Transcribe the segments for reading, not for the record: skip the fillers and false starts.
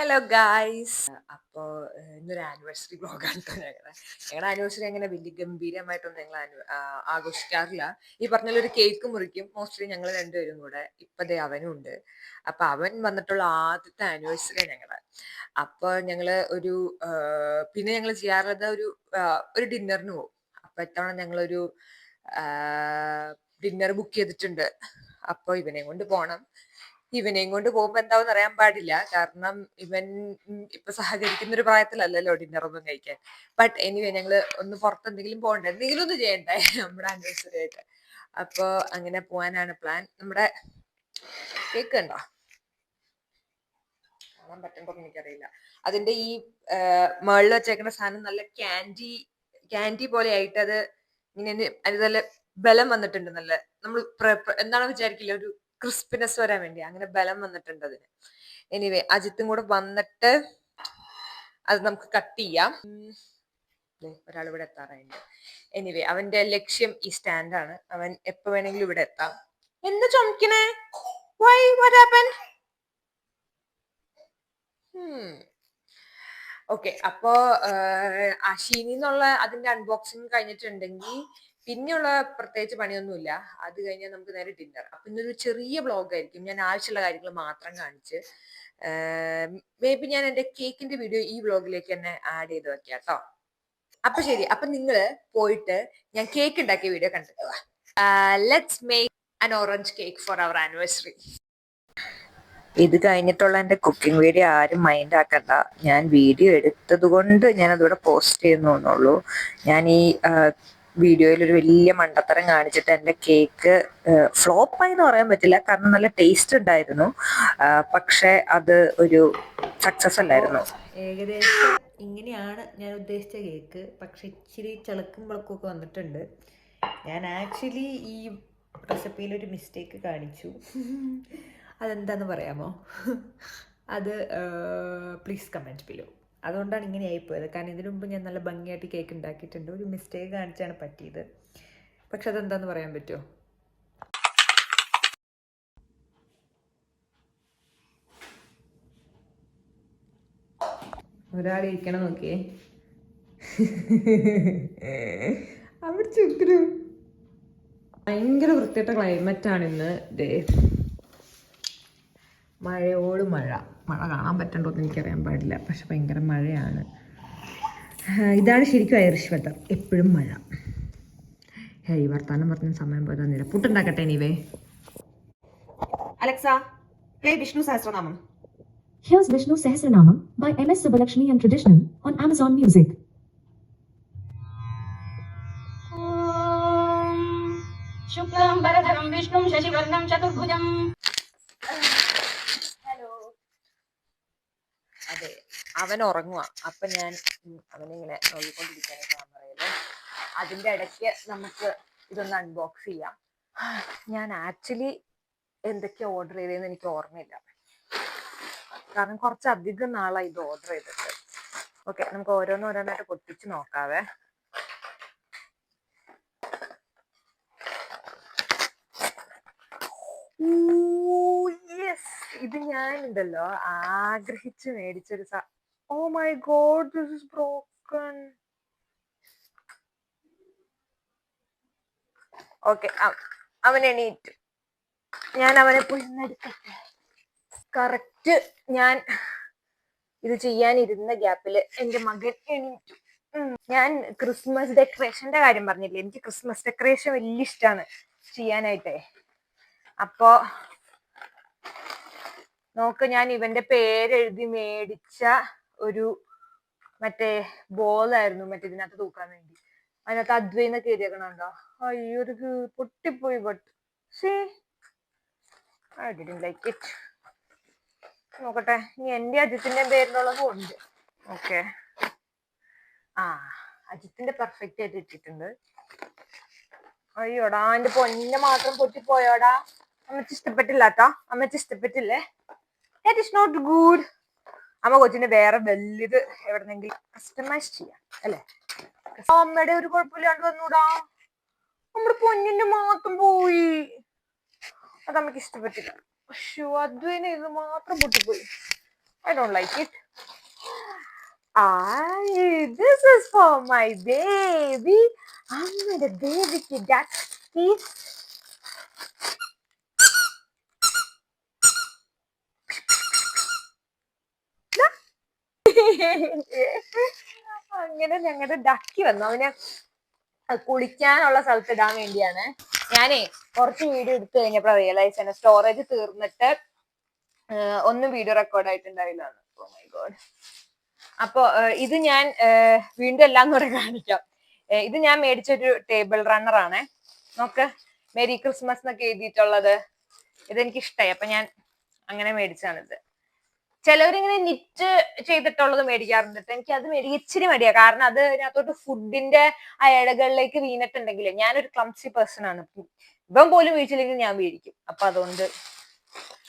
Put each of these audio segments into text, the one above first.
Hello guys. അപ്പോൾ ഇന്നൊരു anniversary വ്ളോഗാണ് കേട്ടോ. ഞങ്ങളുടെ ആനിവേഴ്സറി അങ്ങനെ വലിയ ഗംഭീരമായിട്ടൊന്നും ഞങ്ങൾ ആഘോഷിക്കാറില്ല. ഈ പറഞ്ഞൊരു കേക്ക് മുറിക്കും മോസ്റ്റ്ലി ഞങ്ങൾ രണ്ടുപേരും കൂടെ. ഇപ്പതേ അവനും ഉണ്ട്. അപ്പൊ അവൻ വന്നിട്ടുള്ള ആദ്യത്തെ ആനിവേഴ്സറി ഞങ്ങളുടെ. അപ്പൊ ഞങ്ങള് പിന്നെ ഞങ്ങൾ ചെയ്യാറുള്ളത് ഒരു ഡിന്നറിന് പോകും. അപ്പൊ ഇത്തവണ ഞങ്ങളൊരു ഡിന്നർ ബുക്ക് ചെയ്തിട്ടുണ്ട്. അപ്പൊ ഇവനെയും കൊണ്ട് പോണം. ഇവനെയും കൊണ്ട് പോകുമ്പോ എന്താവെന്ന് അറിയാൻ പാടില്ല. കാരണം ഇവൻ ഇപ്പൊ സഹകരിക്കുന്ന ഒരു പ്രായത്തിലല്ലല്ലോ ഡിന്നറൊന്നും കഴിക്കാൻ. ബട്ട് എനിവേ ഞങ്ങള് ഒന്ന് പുറത്ത് എന്തെങ്കിലും പോകണ്ടേ, എന്തെങ്കിലും ഒന്ന് ചെയ്യണ്ടേ നമ്മുടെ ആനിവേഴ്സറി ആയിട്ട്. അപ്പൊ അങ്ങനെ പോവാനാണ് പ്ലാൻ. നമ്മുടെ കേക്ക് കണ്ടോ, കാണാൻ പറ്റുമ്പോ എനിക്കറിയില്ല. അതിന്റെ ഈ മേളിൽ വെച്ചേക്കുന്ന സാധനം നല്ല ക്യാൻഡി പോലെ ആയിട്ട് അത് ഇങ്ങനെ അത് നല്ല ബലം വന്നിട്ടുണ്ട്. നല്ല നമ്മൾ എന്താണ് വിചാരിക്കില്ല, ഒരു ക്രിസ്പിനെസ് വരാൻ വേണ്ടി അങ്ങനെ ബലം വന്നിട്ടുണ്ട് അതിന്. എനിവേ അജിത്തും കൂടെ വന്നിട്ട് അത് നമുക്ക് കട്ട് ചെയ്യാം. ഒരാൾ ഇവിടെ എത്താറായിട്ട്. എനിവേ അവന്റെ ലക്ഷ്യം ഈ സ്റ്റാൻഡാണ്. അവൻ എപ്പോ വേണമെങ്കിലും ഇവിടെ എത്താം. എന്താ ചുമക്കണേ? Why what happen? ഓക്കെ. അപ്പോ അഷീനിന്നുള്ള അതിന്റെ അൺബോക്സിങ് കഴിഞ്ഞിട്ടുണ്ടെങ്കിൽ പിന്നെയുള്ള പ്രത്യേകിച്ച് പണിയൊന്നുമില്ല. അത് കഴിഞ്ഞാൽ നമുക്ക് നേരെ ഡിന്നർ. അപ്പൊ ഇന്നൊരു ചെറിയ വ്ളോഗ് ആയിരിക്കും. ഞാൻ ആവശ്യമുള്ള കാര്യങ്ങൾ മാത്രം കാണിച്ച് മേ ബി ഞാൻ എന്റെ കേക്കിന്റെ വീഡിയോ ഈ വ്ളോഗിലേക്ക് തന്നെ ആഡ് ചെയ്ത് വെക്കാം കേട്ടോ. അപ്പൊ ശരി, അപ്പൊ നിങ്ങള് പോയിട്ട് ഞാൻ കേക്ക് ഉണ്ടാക്കിയ വീഡിയോ കണ്ടിട്ട് വാ. Let's make an orange cake for our anniversary. ഇത് കഴിഞ്ഞിട്ടുള്ള എൻ്റെ കുക്കിംഗ് വീഡിയോ ആരും മൈൻഡ് ആക്കണ്ട. ഞാൻ വീഡിയോ എടുത്തത് കൊണ്ട് ഞാൻ അതിവിടെ പോസ്റ്റ് ചെയ്യുന്നുള്ളൂ. ഞാൻ ഈ വീഡിയോയിൽ ഒരു വലിയ മണ്ടത്തരം കാണിച്ചിട്ട് എൻ്റെ കേക്ക് ഫ്ലോപ്പായി എന്ന് പറയാൻ പറ്റില്ല, കാരണം നല്ല ടേസ്റ്റ് ഉണ്ടായിരുന്നു. പക്ഷെ അത് ഒരു സക്സസ് അല്ലായിരുന്നു. ഏകദേശം ഇങ്ങനെയാണ് ഞാൻ ഉദ്ദേശിച്ച കേക്ക്. പക്ഷെ ഇച്ചിരി ചിളക്കും വിളക്കൊക്കെ വന്നിട്ടുണ്ട്. ഞാൻ ആക്ച്വലി ഈ റെസിപ്പിയിലൊരു മിസ്റ്റേക്ക് കാണിച്ചു. അതെന്താന്ന് പറയാമോ? അത് പ്ലീസ് കമൻറ്റ് ബിലോ. അതുകൊണ്ടാണ് ഇങ്ങനെ ആയിപ്പോയത്. കാരണം ഇതിനു മുമ്പ് ഞാൻ നല്ല ഭംഗിയായിട്ട് കേക്ക് ഉണ്ടാക്കിയിട്ടുണ്ട്. ഒരു മിസ്റ്റേക്ക് കാണിച്ചാണ് പറ്റിയത്. പക്ഷെ അതെന്താന്ന് പറയാൻ പറ്റുമോ? ഒരാളിരിക്കണം നോക്കിയേ. അവിടെ ചുക്കരു ഭയങ്കര വൃത്തിയിട്ട ക്ലൈമറ്റാണ് ഇന്ന്. മഴയോട് മഴ കാണാൻ പറ്റണ്ടോ എന്ന് എനിക്കറിയാൻ പാടില്ല, പക്ഷെ ഭയങ്കര മഴയാണ്. ഇതാണ് ശരിക്കും ഐറിഷ് വെതർ, എപ്പോഴും മഴ. ഈ വർത്താനം പറഞ്ഞ സമയം പോയി തന്നില്ല. പുട്ടുണ്ടാക്കട്ടെ. Anyway Alexa, play Vishnu Sahasranamam. Here's Vishnu Sahasranamam by MS Subbulakshmi and Traditional on Amazon Music. ശുക്ലാം വരദരം വിഷ്ണും ശശിവർണം ചതുർഭുജം. ഹലോ. അതെ, അവൻ ഉറങ്ങുക. അപ്പൊ ഞാൻ അവനിങ്ങനെ നോക്കിക്കൊണ്ടിരിക്കാനായിട്ട് ഞാൻ പറയുന്നത്. അതിന്റെ ഇടയ്ക്ക് നമുക്ക് ഇതൊന്ന് അൺബോക്സ് ചെയ്യാം. ഞാൻ ആക്ച്വലി എന്തൊക്കെയാ ഓർഡർ ചെയ്തതെന്ന് എനിക്ക് ഓർമ്മയില്ല, കാരണം കുറച്ചധികം നാളായി ഇത് ഓർഡർ ചെയ്തിട്ട്. ഓക്കെ, നമുക്ക് ഓരോന്നോരോന്നായിട്ട് പൊട്ടിച്ച് നോക്കാവേ. ഇത് ഞാൻ ഉണ്ടല്ലോ ആഗ്രഹിച്ച് മേടിച്ചൊരു oh my god, this is broken. Okay, അവൻ എണീറ്റു. ഞാൻ അവനെ പോയി എടുക്കട്ടെ. കറക്റ്റ് ഞാൻ ഇത് ചെയ്യാനിരുന്ന ഗ്യാപ്പില് എന്റെ മകൻ എണീറ്റു. ഞാൻ ക്രിസ്മസ് ഡെക്കറേഷന്റെ കാര്യം പറഞ്ഞില്ലേ, എനിക്ക് ക്രിസ്മസ് ഡെക്കറേഷൻ വലിയ ഇഷ്ടമാണ് ചെയ്യാനായിട്ടേ. അപ്പോ നോക്ക്, ഞാൻ ഇവന്റെ പേരെഴുതി മേടിച്ച ഒരു മറ്റേ ബോളായിരുന്നു, മറ്റേ ഇതിനകത്ത് തൂക്കാൻ വേണ്ടി. അതിനകത്ത് അദ്വൈന്നൊക്കെ എഴുതിയേക്കണുണ്ടോ? അയ്യോ, ഒരു പൊട്ടിപ്പോയി. But I didn't like it. നോക്കട്ടെ, ഇനി എന്റെ അജിത്തിന്റെ പേരിലുള്ളതും ഉണ്ട്. ഓക്കെ, അജിത്തിന്റെ പെർഫെക്റ്റ് ആയിട്ട് ഇട്ടിട്ടുണ്ട്. അയ്യോടാ, എന്റെ പൊന്നെ മാത്രം പൊട്ടിപ്പോയോടാ. അമ്മച്ചി ഇഷ്ടപ്പെട്ടില്ലാട്ടോ. അമ്മച്ചി ഇഷ്ടപ്പെട്ടില്ലേ? That is not good. അമ്മ കൊച്ചിന് വേറെ വലുത് എവിടെന്നെങ്കിലും കസ്റ്റമൈസ് ചെയ്യാം അല്ലേ? അമ്മയുടെ ഒരു കുഴപ്പമില്ലാണ്ട് വന്നൂടാ. നമ്മുടെ പൊന്നിന്റെ മാത്രം പോയി. അത് അമ്മക്ക് ഇഷ്ടപ്പെട്ടില്ല. അദ്വൈന ഇത് മാത്രം പൊട്ടിപ്പോയി. I don't like it. This is for my baby. അമ്മയുടെ ബേബിക്ക് ഡക്ക് പീസ്. അങ്ങനെ ഞങ്ങളുടെ ഡക്കി വന്നു. അവന് കുളിക്കാനുള്ള സ്ഥലത്ത് ഇടാൻ വേണ്ടിയാണ്. ഞാനേ കുറച്ച് വീഡിയോ എടുത്തു കഴിഞ്ഞപ്പോ റിയലൈസ് ആണ് സ്റ്റോറേജ് തീർന്നിട്ട് ഒന്നും വീഡിയോ റെക്കോർഡ് ആയിട്ടുണ്ടായില്ല. Oh my god. അപ്പൊ ഇത് ഞാൻ വീണ്ടും എല്ലാം കൂടെ കാണിക്കാം. ഇത് ഞാൻ മേടിച്ചൊരു ടേബിൾ റണ്ണർ ആണ്. നോക്ക്, മെരി ക്രിസ്മസ് എന്നൊക്കെ എഴുതിയിട്ടുള്ളത്. ഇതെനിക്ക് ഇഷ്ടമായി, അപ്പൊ ഞാൻ അങ്ങനെ മേടിച്ചാണിത്. ചിലവരിങ്ങനെ നിറ്റ് ചെയ്തിട്ടുള്ളത് മേടിക്കാറുണ്ട്. എനിക്ക് അത് ഇച്ചിരി മടിയാ. കാരണം അത് അതിനകത്തോട്ട് ഫുഡിന്റെ ആ ഇഴകളിലേക്ക് വീണിട്ടുണ്ടെങ്കിൽ ഞാനൊരു ക്ലംസി പേഴ്സൺ ആണ്. ഇവൻ പോലും വീഴ്ചയില്ലെങ്കിൽ ഞാൻ മേടിക്കും. അപ്പൊ അതുകൊണ്ട്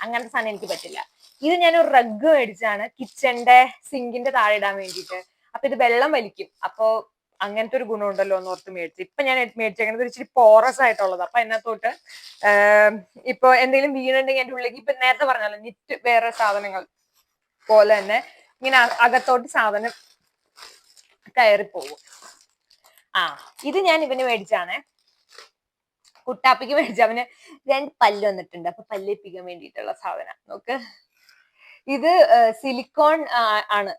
അങ്ങനത്തെ സാധനം എനിക്ക് പറ്റില്ല. ഇത് ഞാനൊരു റഗ് മേടിച്ചാണ് കിച്ചന്റെ സിങ്കിന്റെ താഴെ ഇടാൻ വേണ്ടിയിട്ട്. അപ്പൊ ഇത് വെള്ളം വലിക്കും. അപ്പൊ അങ്ങനത്തെ ഒരു ഗുണമുണ്ടല്ലോ എന്ന് ഓർത്ത് മേടിച്ചു. ഇപ്പൊ ഞാൻ മേടിച്ചേക്കുന്നത് ഒരു ഇച്ചിരി പോറസ് ആയിട്ടുള്ളത്. അപ്പൊ അതിനകത്തോട്ട് ഇപ്പൊ എന്തെങ്കിലും വീണുണ്ടെങ്കിൽ എന്റെ ഉള്ളിലേക്ക് ഇപ്പൊ നേരത്തെ പറഞ്ഞല്ലോ നിറ്റ് വേറെ സാധനങ്ങൾ പോലെ തന്നെ ഇങ്ങനെ അകത്തോട്ട് സാധനം കയറിപ്പോകും. ഇത് ഞാൻ ഇവന് മേടിച്ചാണ്. കുട്ടാപ്പിക്ക് മേടിച്ച. അവന് 2 പല്ല് വന്നിട്ടുണ്ട്. അപ്പൊ പല്ലിപ്പിക്കാൻ വേണ്ടിയിട്ടുള്ള സാധനം. നോക്ക്, ഇത് സിലിക്കോൺ ആണ്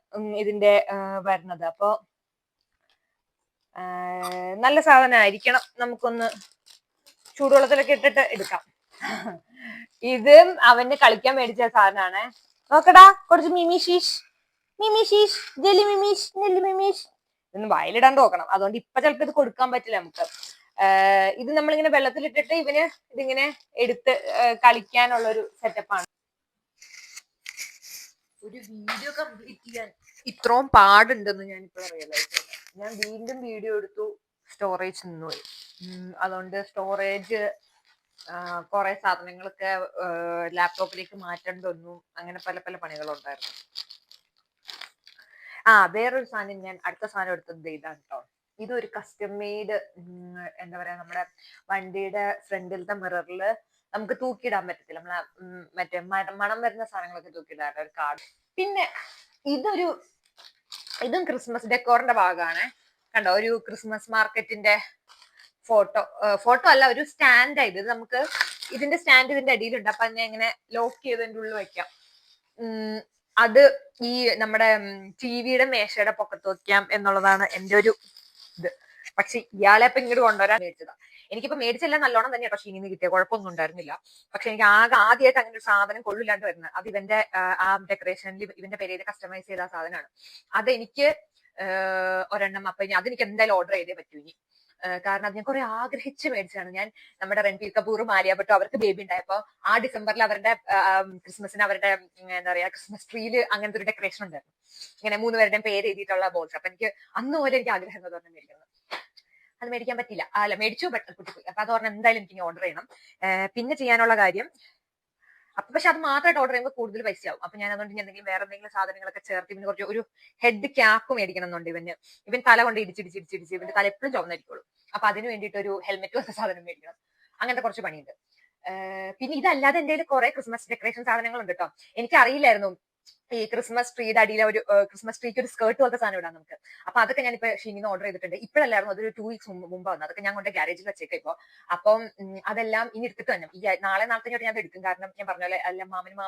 ഇതിന്റെ വരുന്നത്. അപ്പൊ നല്ല സാധനമായിരിക്കണം. നമുക്കൊന്ന് ചൂടുവെള്ളത്തിലൊക്കെ ഇട്ടിട്ട് എടുക്കാം. ഇത് അവന് കളിക്കാൻ മേടിച്ച സാധനമാണ്. നോക്കടാ, കുറച്ച് മിമിഷീഷ് ജെലി മിമീഷ് നെല്ലി മിമീഷ്. ഇതൊന്ന് വയലിടാൻ നോക്കണം. അതുകൊണ്ട് ഇപ്പൊ ചിലപ്പോ ഇത് കൊടുക്കാൻ പറ്റില്ല നമുക്ക്. ഇത് നമ്മളിങ്ങനെ വെള്ളത്തിലിട്ടിട്ട് ഇവന് ഇതിങ്ങനെ എടുത്ത് കളിക്കാനുള്ള ഒരു സെറ്റപ്പാണ്. ഒരു വീഡിയോ കംപ്ലീറ്റ് ചെയ്യാൻ ഇത്രയും പാടുണ്ടെന്ന് ഞാൻ ഇപ്പോൾ റിയലൈസ് ചെയ്തു. ഞാൻ വീണ്ടും വീഡിയോ എടുത്തു, സ്റ്റോറേജ് നിന്നുപോയി. അതുകൊണ്ട് സ്റ്റോറേജ് കുറെ സാധനങ്ങളൊക്കെ ലാപ്ടോപ്പിലേക്ക് മാറ്റേണ്ടി വന്നു. അങ്ങനെ പല പല പണികളുണ്ടായിരുന്നു. വേറൊരു സാധനം, ഞാൻ അടുത്ത സാധനം എടുത്തത് ഇതാണ് കേട്ടോ. ഇതൊരു കസ്റ്റം മെയ്ഡ്, എന്താ പറയാ, നമ്മുടെ വണ്ടിയുടെ ഫ്രണ്ടിലത്തെ മിററിൽ നമുക്ക് തൂക്കിയിടാൻ പറ്റത്തില്ല. നമ്മളെ മറ്റേ മണം വരുന്ന സാധനങ്ങളൊക്കെ തൂക്കിയിടാൻ ഒരു കാർഡ്. പിന്നെ ഇതും ക്രിസ്മസ് ഡെക്കോറിന്റെ ഭാഗമാണ്. കണ്ടോ, ഒരു ക്രിസ്മസ് മാർക്കറ്റിന്റെ ഫോട്ടോ അല്ല, ഒരു സ്റ്റാൻഡ് ആയത്. നമുക്ക് ഇതിന്റെ സ്റ്റാൻഡ് ഇതിന്റെ അടിയിലുണ്ട്. അപ്പൊ അതിനെ ഇങ്ങനെ ലോക്ക് ചെയ്തതിന്റെ ഉള്ളിൽ വെക്കാം. അത് ഈ നമ്മുടെ ടിവിയുടെ മേശയുടെ പൊക്കത്ത് വെക്കാം എന്നുള്ളതാണ് എന്റെ ഒരു ഇത്. പക്ഷെ ഇയാളെ ഇപ്പൊ ഇങ്ങോട്ട് കൊണ്ടുവരാൻ മേടിച്ചതാ. എനിക്കിപ്പോ മേടിച്ചെല്ലാം നല്ലോണം തന്നെ കേട്ടോ ഷീനിന്ന് കിട്ടിയ, കുഴപ്പമൊന്നും ഉണ്ടായിരുന്നില്ല. പക്ഷെ എനിക്ക് ആദ്യമായിട്ട് അങ്ങനെ ഒരു സാധനം കൊള്ളില്ലാണ്ട് വരുന്നത്. അത് ഇവന്റെ ആ ഡെക്കറേഷനിൽ ഇവന്റെ പേര് കസ്റ്റമൈസ് ചെയ്ത സാധനമാണ്. അതെനിക്ക് ഒരെണ്ണം. അപ്പൊ അതെനിക്ക് എന്തായാലും ഓർഡർ ചെയ്തേ പറ്റൂ ഇനി. കാരണം അത് ഞാൻ കുറെ ആഗ്രഹിച്ച് മേടിച്ചതാണ്. ഞാൻ നമ്മുടെ രൺബീർ കപൂറും ആലിയ ഭട്ടും അവർക്ക് ബേബി ഉണ്ടായപ്പോ ആ ഡിസംബറിൽ അവരുടെ ക്രിസ്മസിന് അവരുടെ എന്താ പറയാ ക്രിസ്മസ് ട്രീയില് അങ്ങനത്തെ ഒരു ഡെക്കറേഷൻ ഉണ്ടായിരുന്നു. ഇങ്ങനെ 3 പേരുടെയും പേര് എഴുതിയിട്ടുള്ള ബോൾസ്. അപ്പൊ എനിക്ക് അന്ന് പോലെ എനിക്ക് ആഗ്രഹം തന്നെ മേടിക്കുന്നത്. അത് മേടിക്കാൻ പറ്റില്ല. അല്ല, മേടിച്ചു കുട്ടിപ്പോയി. അപ്പൊ അത് പറഞ്ഞാൽ എന്തായാലും എനിക്ക് ഓർഡർ ചെയ്യണം. പിന്നെ ചെയ്യാനുള്ള കാര്യം, അപ്പൊ പക്ഷെ അത് മാത്രമായിട്ട് ഓർഡർ ചെയ്യുമ്പോൾ കൂടുതൽ പൈസയാവും. അപ്പൊ ഞാൻ അതുകൊണ്ട് എന്തെങ്കിലും വേറെ എന്തെങ്കിലും സാധനങ്ങളൊക്കെ ചേർത്ത് ഇവന് കുറച്ച് ഒരു ഹെഡ് ക്യാപ്പ് മേടിക്കണം എന്നുണ്ട്. ഇവൻ തല കൊണ്ട് ഇടിച്ചിടിച്ചിടിച്ചിടിച്ച് ഇവന്റെ തല എപ്പോഴും ചുവന്നിരിക്കുള്ളൂ. അപ്പൊ അതിന് വേണ്ടിയിട്ട് ഒരു ഹെൽമെറ്റ് പോലത്തെ സാധനം മേടിക്കണം. അങ്ങനത്തെ കുറച്ച് പണിയുണ്ട്. പിന്നെ ഇതല്ലാതെ എന്റെ കുറെ ക്രിസ്മസ് ഡെക്കറേഷൻ സാധനങ്ങളുണ്ട് കേട്ടോ. എനിക്ക് അറിയില്ലായിരുന്നു ഈ ക്രിസ്മസ് ട്രീയുടെ അടിയിലെ ഒരു ക്രിസ്മസ് ട്രീക്ക് ഒരു സ്കേർട്ട് പോലത്തെ സാധനം ഇടാൻ നമുക്ക്. അപ്പൊ അതൊക്കെ ഞാൻ ഇപ്പൊ ഷീനിന്ന് ഓർഡർ ചെയ്തിട്ടുണ്ട്. ഇപ്പോഴല്ലായിരുന്നു, അതൊരു 2 വീക്സ് മുമ്പ് വന്നു. അതൊക്കെ ഞാൻ കൊണ്ട് ഗാരേജിൽ വെച്ചേക്കാം ഇപ്പൊ. അപ്പം അതെല്ലാം ഇനി എടുത്തിട്ട് തന്നെ ഈ നാളത്തെ ഞാൻ എടുക്കും. കാരണം ഞാൻ പറഞ്ഞ പോലെ എല്ലാം മാമനും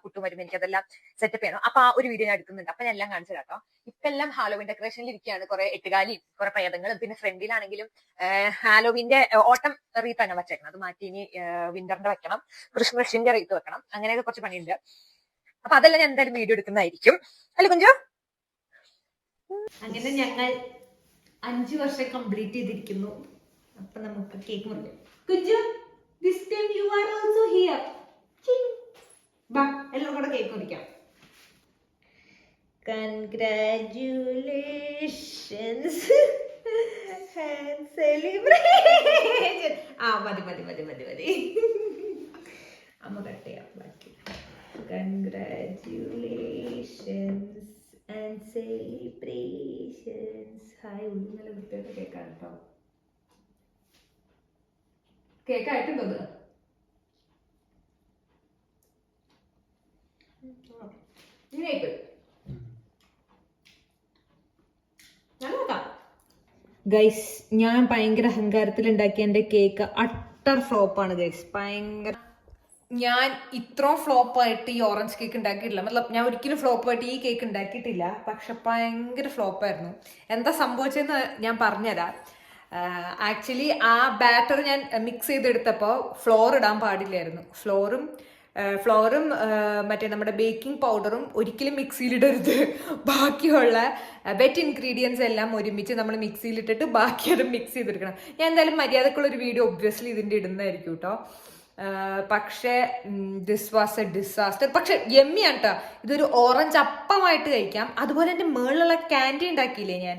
കുട്ടും വരുമ്പോൾ എനിക്ക് അതെല്ലാം സെറ്റപ്പ് ചെയ്യണം. അപ്പൊ ആ ഒരു വീഡിയോ ഞാൻ എടുക്കുന്നുണ്ട്. അപ്പൊ ഞാൻ എല്ലാം കാണിച്ചു കേട്ടോ. ഇപ്പൊ എല്ലാം ഹാലോവിൻ ഡെക്കറേഷനിൽ ഇരിക്കുകയാണ്. കുറെ എട്ടുകാലിയും കുറെ പ്രേതങ്ങളും. പിന്നെ ഫ്രണ്ടിലാണെങ്കിലും ഹാലോവിന്റെ ഓട്ടം റീത്താണ് വെച്ചേക്കണം. അത് മാറ്റി ഇനി വിന്ററിന്റെ വെക്കണം. ക്രിസ്മസിന്റെ റീത്ത് വെക്കണം. അങ്ങനെയൊക്കെ കുറച്ച് പണിയുണ്ട്. അപ്പൊ അതെല്ലാം ഞാൻ എന്തായാലും വീഡിയോ എടുക്കുന്നതായിരിക്കും. അല്ല കുഞ്ചു? അങ്ങനെ ഞങ്ങൾ 5 വർഷം കംപ്ലീറ്റ് ചെയ്തിരിക്കുന്നു. അപ്പൊ നമുക്ക് കേക്ക് മുറിക്കാം. Kunju, this time you are also here. ബാ, എല്ലാം കൂടെ കേക്ക് മുറിക്കാം. Congratulations and celebration. മതി. അമ്മ കട്ട് ചെയ്യാം ബാക്കി. Congratulations and celebrations. ഹായ്, ഉള്ളി നല്ല വൃത്തിയായിട്ട് കേക്കാണ് കേട്ടോ. കേക്കായിട്ടുണ്ടോ? ഗൈസ്, ഞാൻ ഭയങ്കര അഹങ്കാരത്തിൽ ഉണ്ടാക്കിയ എൻ്റെ കേക്ക് അട്ടർ ഫ്ലോപ്പാണ് ഗൈസ്. ഭയങ്കര, ഞാൻ ഇത്രയും ഫ്ലോപ്പായിട്ട് ഈ ഓറഞ്ച് കേക്ക് ഉണ്ടാക്കിയിട്ടില്ല. മതലബ് ഞാൻ ഒരിക്കലും ഫ്ലോപ്പായിട്ട് ഈ കേക്ക് ഉണ്ടാക്കിയിട്ടില്ല. പക്ഷെ ഭയങ്കര ഫ്ലോപ്പായിരുന്നു. എന്താ സംഭവിച്ചതെന്ന് ഞാൻ പറഞ്ഞുതരാം. ആക്ച്വലി ആ ബാറ്റർ ഞാൻ മിക്സ് ചെയ്തെടുത്തപ്പോൾ ഫ്ലോർ ഇടാൻ പാടില്ലായിരുന്നു. ഫ്ലോറും മറ്റേ നമ്മുടെ ബേക്കിംഗ് പൗഡറും ഒരിക്കലും മിക്സിയിലിടരുത്. ബാക്കിയുള്ള വെറ്റ് ഇൻഗ്രീഡിയൻസ് എല്ലാം ഒരുമിച്ച് നമ്മൾ മിക്സിയിലിട്ടിട്ട് ബാക്കി അത് മിക്സ് ചെയ്തെടുക്കണം. ഞാൻ എന്തായാലും മര്യാദക്കുള്ളൊരു വീഡിയോ ഒബ്വിയസ്ലി ഇതിൻ്റെ ഇടുന്നതായിരിക്കും കേട്ടോ. പക്ഷേ ദിസ് വാസ് എ ഡിസാസ്റ്റർ. പക്ഷെ യമ്മിയാണ് കേട്ടോ. ഇതൊരു ഓറഞ്ച് അപ്പമായിട്ട് കഴിക്കാം. അതുപോലെ എൻ്റെ മേളിലുള്ള ക്യാൻഡി ഉണ്ടാക്കിയില്ലേ ഞാൻ,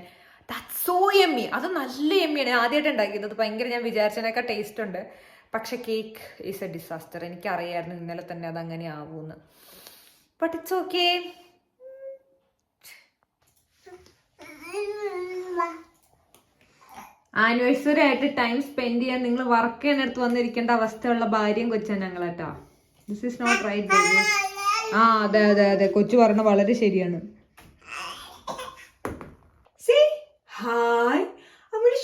ദാറ്റ് സോ യമ്മി. അത് നല്ല യമ്മിയാണ്. ആദ്യമായിട്ട് ഉണ്ടാക്കിയത്. അത് ഭയങ്കര, ഞാൻ വിചാരിച്ചതിനൊക്കെ ടേസ്റ്റ് ഉണ്ട്. പക്ഷെ കേക്ക് ഈസ് എ ഡിസാസ്റ്റർ. എനിക്കറിയായിരുന്നു ഇന്നലെ തന്നെ അത് അങ്ങനെ ആവുമെന്ന്. But it's okay. ആനിവേഴ്സറി ആയിട്ട് ടൈം സ്പെൻഡ് ചെയ്യാൻ നിങ്ങൾ വർക്ക് ചെയ്യാനടുത്ത് വന്നിരിക്കേണ്ട അവസ്ഥയുള്ള ഭാര്യയും കൊച്ചാണ് ഞങ്ങളാട്ടോ. This is not right. ആ അതെ അതെ അതെ, കൊച്ചു പറഞ്ഞ വളരെ ശരിയാണ്. ഹായ്, അവിടെ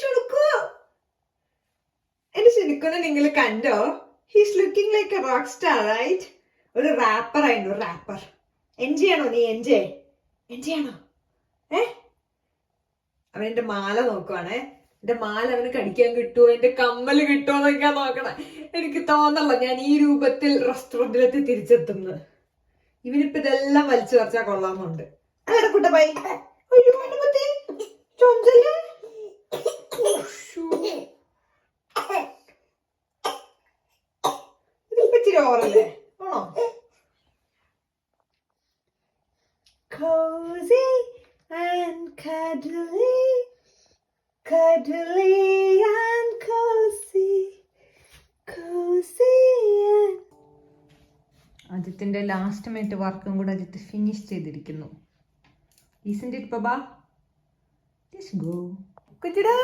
എന്റെ ശരിക്കും നിങ്ങൾ കണ്ടോ? He's looking like a rock star right. ഒരു റാപ്പർ ആയിരുന്നു, റാപ്പർ. എൻജോയ് ആണോ നീ? എൻജോയ് ആണോ? അവൻ എന്റെ മാല നോക്കുവാണേ. എന്റെ മാല അവന് കടിക്കാൻ കിട്ടുമോ, എന്റെ കമ്മല് കിട്ടുമോ എന്നൊക്കെ നോക്കണേ. എനിക്ക് തോന്നല്ല ഞാൻ ഈ രൂപത്തിൽ റെസ്റ്റോറന്റിലെത്തി തിരിച്ചെത്തുന്നത്. ഇവനിപ്പോ ഇതെല്ലാം വലിച്ചു പറിച്ചാൽ കൊള്ളാമെന്നുണ്ട്. അതെ കുട്ടപ്പായി, ഇതിപ്പച്ചിരി ഓറല്ലേ ആണോ? Cozy and cuddly, cuddly and cozy, cozy and... അജിത്തിന്റെ ലാസ്റ്റ് മിനിറ്റ് വർക്കും കൂടെ അജിത്ത് ഫിനിഷ് ചെയ്തിരിക്കുന്നു. Isn't it, Baba? Let's go. കുജിടാ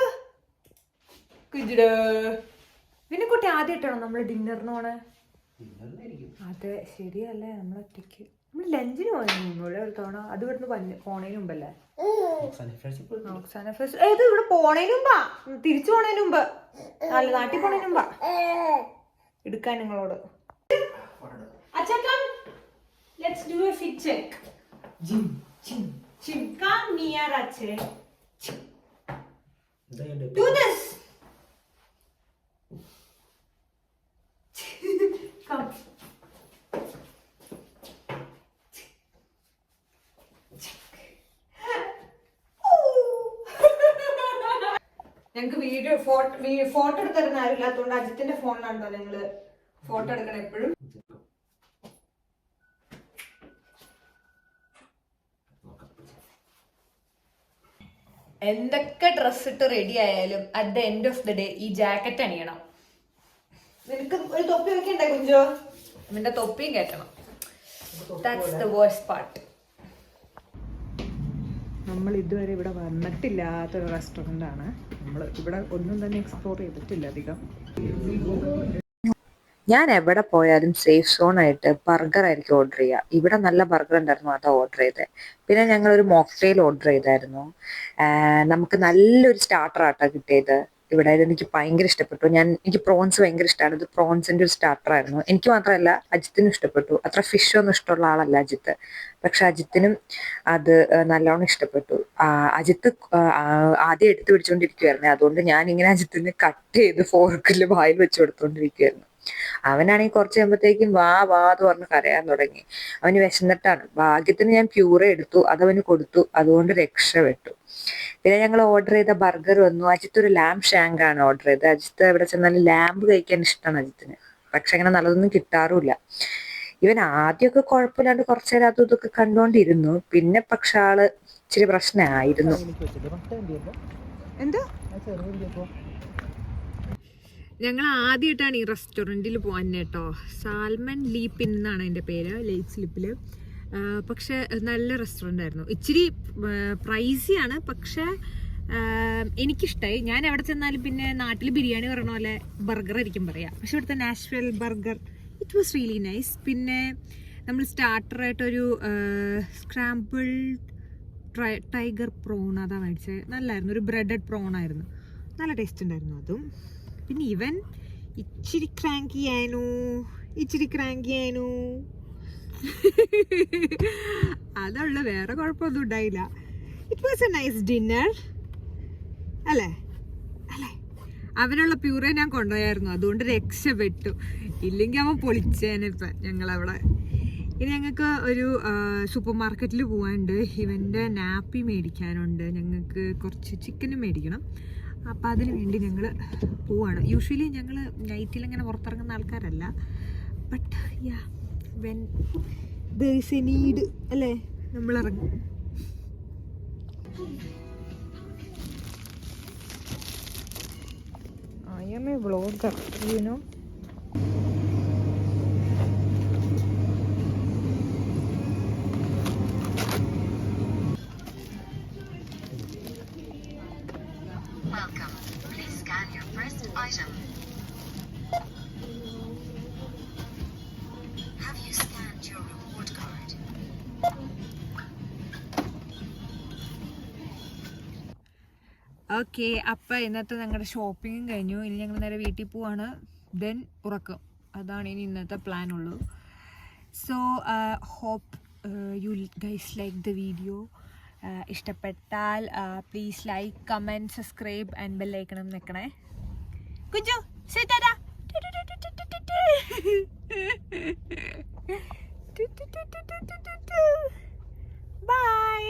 കുജിടാ. പിന്നെ കുട്ടി ആദ്യമായിട്ടാണോ നമ്മൾ ഡിന്നറിന് പോണേ? അതെ ശരിയല്ലേ, നമ്മളൊറ്റയ്ക്ക് നമ്മൾ ലഞ്ചിന് പോയിരുന്നു ഒരു തവണ. അത് ഇവിടുന്ന് പോണേന് മുമ്പല്ലേ? ഏത് ഇവിടെ പോണേന് മുമ്പാ, തിരിച്ചു പോണേന് മുമ്പ്, അല്ല നാട്ടിൽ പോണേന് മുമ്പാ എടുക്കാൻ നിങ്ങളോട്. Let's do a fit check. Jim, Jim, Jim, come near Ache. Do this. Come. ഞങ്ങക്ക് വീഡിയോ ഫോട്ടോ എടുത്തിരുന്ന ആരില്ലാത്തതുകൊണ്ട് അജിത്തിന്റെ ഫോണിലാണോ നിങ്ങള് ഫോട്ടോ എടുക്കണം എപ്പോഴും? എന്തൊക്കെ ഡ്രസ് ഇട്ട് റെഡി ആയാലും at the end of the day ഈ ജാക്കറ്റ് അണിയണം. നിനക്ക് ഒരു തൊപ്പി വെക്കണ്ടേ കുഞ്ചോ? നിന്റെ തൊപ്പിയും കേട്ടണം. That's the worst part. നമ്മൾ ഇതുവരെ ഇവിടെ വന്നിട്ടില്ലാത്തൊരു റെസ്റ്റോറൻ്റ് ആണ്. നമ്മൾ ഇവിടെ ഒന്നും തന്നെ എക്സ്പ്ലോർ ചെയ്തിട്ടില്ല അധികം. ഞാൻ എവിടെ പോയാലും സേഫ് സോൺ ആയിട്ട് ബർഗർ ആയിരിക്കും ഓർഡർ ചെയ്യുക. ഇവിടെ നല്ല ബർഗർ ഉണ്ടായിരുന്നു, അതാ ഓർഡർ ചെയ്തത്. പിന്നെ ഞങ്ങളൊരു മോക്ടെയിൽ ഓർഡർ ചെയ്തായിരുന്നു. നമുക്ക് നല്ലൊരു സ്റ്റാർട്ടർ ആട്ടോ കിട്ടിയത് ഇവിടെ. എനിക്ക് ഭയങ്കര ഇഷ്ടപ്പെട്ടു. എനിക്ക് പ്രോൺസ് ഭയങ്കര ഇഷ്ടമാണ്. ഇത് പ്രോൺസിന്റെ ഒരു സ്റ്റാർട്ടർ ആയിരുന്നു. എനിക്ക് മാത്രമല്ല അജിത്തിനും ഇഷ്ടപ്പെട്ടു. അത്ര ഫിഷ് ഒന്നും ഇഷ്ടമുള്ള ആളല്ല അജിത്ത്, പക്ഷെ അജിത്തിനും അത് നല്ലോണം ഇഷ്ടപ്പെട്ടു. അജിത്ത് ആദ്യം എടുത്ത് പിടിച്ചോണ്ടിരിക്കുവായിരുന്നു. അതുകൊണ്ട് ഞാൻ ഇങ്ങനെ അജിത്തിന് കട്ട് ചെയ്ത് ഫോർക്കിൽ വായിൽ വെച്ച് കൊടുത്തോണ്ടിരിക്കുവായിരുന്നു. അവനാണെങ്കിൽ കുറച്ച് കഴിയുമ്പോഴത്തേക്കും വാ എന്ന് പറഞ്ഞ് കരയാൻ തുടങ്ങി. അവന് വിശന്നിട്ടാണ്. ഭാഗ്യത്തിന് ഞാൻ പ്യൂറേ എടുത്തു, അതവന് കൊടുത്തു, അതുകൊണ്ട് രക്ഷപ്പെട്ടു. പിന്നെ ഞങ്ങൾ ഓർഡർ ചെയ്ത ബർഗർ വന്നു. അജിത്ത് ഒരു ലാംബ് ഷാങ്കാണ് ഓർഡർ ചെയ്തത്. അജിത്ത് എവിടെ ചെന്നാലും ലാമ്പ് കഴിക്കാൻ ഇഷ്ടമാണ് അജിത്തിന്. പക്ഷെ അങ്ങനെ നല്ലതൊന്നും കിട്ടാറുമില്ല. ഇവൻ ആദ്യമൊക്കെ കുഴപ്പമില്ലാണ്ട് കുറച്ചു നേരം അതും ഇതൊക്കെ കണ്ടുകൊണ്ടിരുന്നു. പിന്നെ പക്ഷെ ആള് ഇച്ചിരി പ്രശ്നമായിരുന്നു. എന്താ ഞങ്ങൾ ആദ്യമായിട്ടാണ് ഈ റെസ്റ്റോറൻറ്റിൽ പോകാൻ കേട്ടോ. സാൽമൺ ലീപ്പ് എന്നാണ് എൻ്റെ പേര്, ലേക്ക് സ്ലിപ്പിൽ. പക്ഷെ നല്ല റെസ്റ്റോറൻ്റ് ആയിരുന്നു. ഇച്ചിരി പ്രൈസിയാണ്, പക്ഷെ എനിക്കിഷ്ടമായി. ഞാൻ എവിടെ ചെന്നാലും പിന്നെ നാട്ടിൽ ബിരിയാണി പറയണ പോലെ ബർഗർ ആയിരിക്കും പറയാം. പക്ഷെ ഇവിടുത്തെ natural burger it was really nice. പിന്നെ നമ്മൾ സ്റ്റാർട്ടറായിട്ടൊരു സ്ക്രാമ്പിൾ ടൈഗർ പ്രോൺ അതാ മേടിച്ചത്. നല്ലായിരുന്നു, ഒരു ബ്രെഡഡ് പ്രോൺ ആയിരുന്നു, നല്ല ടേസ്റ്റ് ഉണ്ടായിരുന്നു അതും. പിന്നെ ഇവൻ ഇച്ചിരി ക്രാങ്കി ആയിരുന്നു. അതുള്ള വേറെ കുഴപ്പമൊന്നും ഉണ്ടായില്ല. It was A nice dinner അല്ലേ. അവനുള്ള പ്യൂറേ ഞാൻ കൊണ്ടുപോയായിരുന്നു, അതുകൊണ്ട് രക്ഷപ്പെട്ടു. ഇല്ലെങ്കിൽ അവൻ പൊളിച്ചേനെ ഇപ്പം ഞങ്ങളവിടെ. ഇനി ഞങ്ങൾക്ക് ഒരു സൂപ്പർ മാർക്കറ്റിൽ പോകാനുണ്ട്. ഇവൻ്റെ നാപ്പി മേടിക്കാനുണ്ട്, ഞങ്ങൾക്ക് കുറച്ച് ചിക്കനും മേടിക്കണം. അപ്പം അതിന് വേണ്ടി ഞങ്ങൾ പോവാണ്. യൂഷ്വലി ഞങ്ങൾ നൈറ്റിൽ അങ്ങനെ പുറത്തിറങ്ങുന്ന ആൾക്കാരല്ല, but yeah when there is a need അല്ലേ നമ്മൾ ഇറങ്ങും. I am a vlogger, you know. Welcome. Please scan your first item. Have you scanned your reward card? Okay, അപ്പം ഇന്നത്തെ ഞങ്ങളുടെ ഷോപ്പിങ്ങും കഴിഞ്ഞു. ഇനി ഞങ്ങൾ നേരെ വീട്ടിൽ പോവാണ്, ദെൻ ഉറക്കം. അതാണ് ഇനി ഇന്നത്തെ പ്ലാൻ ഉള്ളൂ. So hope you guys like the video. ഇഷ്ടപ്പെട്ടാൽ please like, comment, subscribe and ബെല്ലൈക്കണം നിൽക്കണേ. കുഞ്ചു ബൈ.